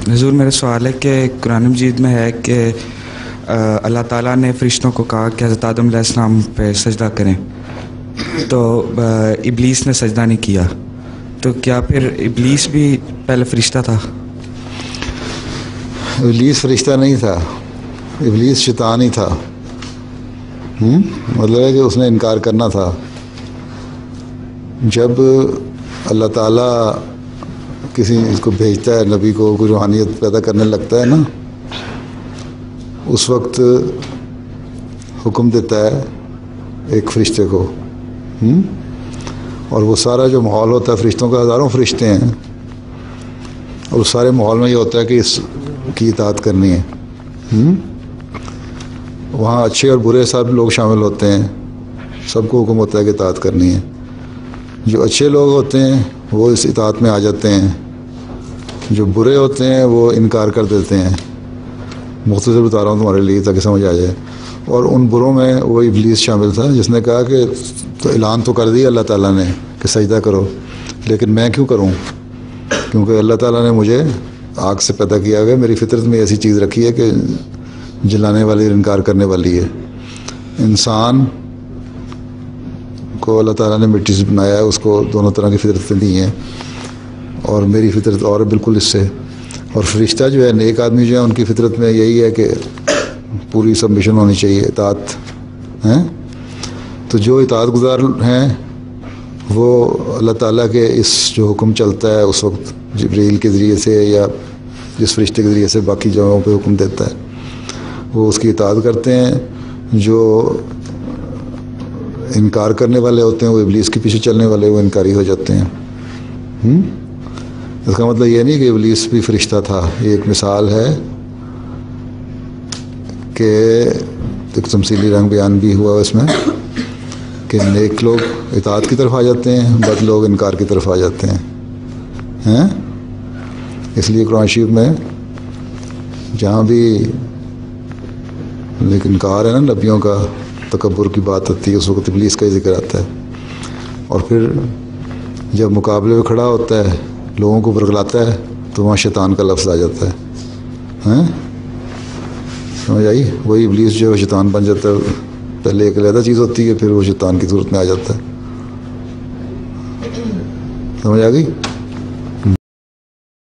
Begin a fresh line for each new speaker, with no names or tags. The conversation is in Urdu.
حضور میرا سوال ہے کہ قرآن مجید میں ہے کہ اللہ تعالیٰ نے فرشتوں کو کہا کہ حضرت آدم علیہ السلام پہ سجدہ کریں، تو ابلیس نے سجدہ نہیں کیا، تو کیا پھر ابلیس بھی پہلے فرشتہ تھا؟
ابلیس فرشتہ نہیں تھا، ابلیس شیطان ہی تھا۔ مطلب ہے کہ اس نے انکار کرنا تھا۔ جب اللہ تعالیٰ کسی اس کو بھیجتا ہے، نبی کو کوئی روحانیت پیدا کرنے لگتا ہے نا، اس وقت حکم دیتا ہے ایک فرشتے کو، اور وہ سارا جو ماحول ہوتا ہے، فرشتوں کا ہزاروں فرشتے ہیں، اور اس سارے ماحول میں یہ ہوتا ہے کہ اس کی اطاعت کرنی ہے۔ وہاں اچھے اور برے سب لوگ شامل ہوتے ہیں، سب کو حکم ہوتا ہے کہ اطاعت کرنی ہے۔ جو اچھے لوگ ہوتے ہیں وہ اس اطاعت میں آ جاتے ہیں، جو برے ہوتے ہیں وہ انکار کر دیتے ہیں۔ مختصر بتا رہا ہوں تمہارے لیے تاکہ سمجھ آ جائے۔ اور ان بروں میں وہ ابلیس شامل تھا، جس نے کہا کہ تو اعلان تو کر دیا اللہ تعالیٰ نے کہ سجدہ کرو، لیکن میں کیوں کروں؟ کیونکہ اللہ تعالیٰ نے مجھے آگ سے پیدا کیا گیا، میری فطرت میں ایسی چیز رکھی ہے کہ جلانے والی اور انکار کرنے والی ہے۔ انسان کو اللہ تعالیٰ نے مٹی سے بنایا ہے، اس کو دونوں طرح کی فطرتیں دی ہیں، اور میری فطرت اور بالکل اس سے۔ اور فرشتہ جو ہے، نیک آدمی جو ہے، ان کی فطرت میں یہی ہے کہ پوری سبمیشن ہونی چاہیے، اطاعت ہیں۔ تو جو اطاعت گزار ہیں وہ اللہ تعالیٰ کے اس جو حکم چلتا ہے اس وقت جبریل کے ذریعے سے یا جس فرشتے کے ذریعے سے باقی جگہوں پہ حکم دیتا ہے، وہ اس کی اطاعت کرتے ہیں۔ جو انکار کرنے والے ہوتے ہیں، وہ ابلیس کے پیچھے چلنے والے، وہ انکاری ہو جاتے ہیں۔ اس کا مطلب یہ نہیں کہ ابلیس بھی فرشتہ تھا، یہ ایک مثال ہے کہ ایک تمثیلی رنگ بیان بھی ہوا اس میں کہ نیک لوگ اطاعت کی طرف آ جاتے ہیں، بد لوگ انکار کی طرف آ جاتے ہیں۔ اس لیے قرآن شریف میں جہاں بھی لیکن انکار ہے نا، نبیوں کا تکبر کی بات آتی ہے، اس وقت ابلیس کا ہی ذکر آتا ہے۔ اور پھر جب مقابلے میں کھڑا ہوتا ہے، لوگوں کو برگلاتا ہے، تو وہاں شیطان کا لفظ آ جاتا ہے۔ سمجھ آئی؟ وہی ابلیس جو ہے شیطان بن جاتا ہے، پہلے ایک علیحدہ چیز ہوتی ہے، پھر وہ شیطان کی صورت میں آ جاتا ہے۔ سمجھ آ گئی؟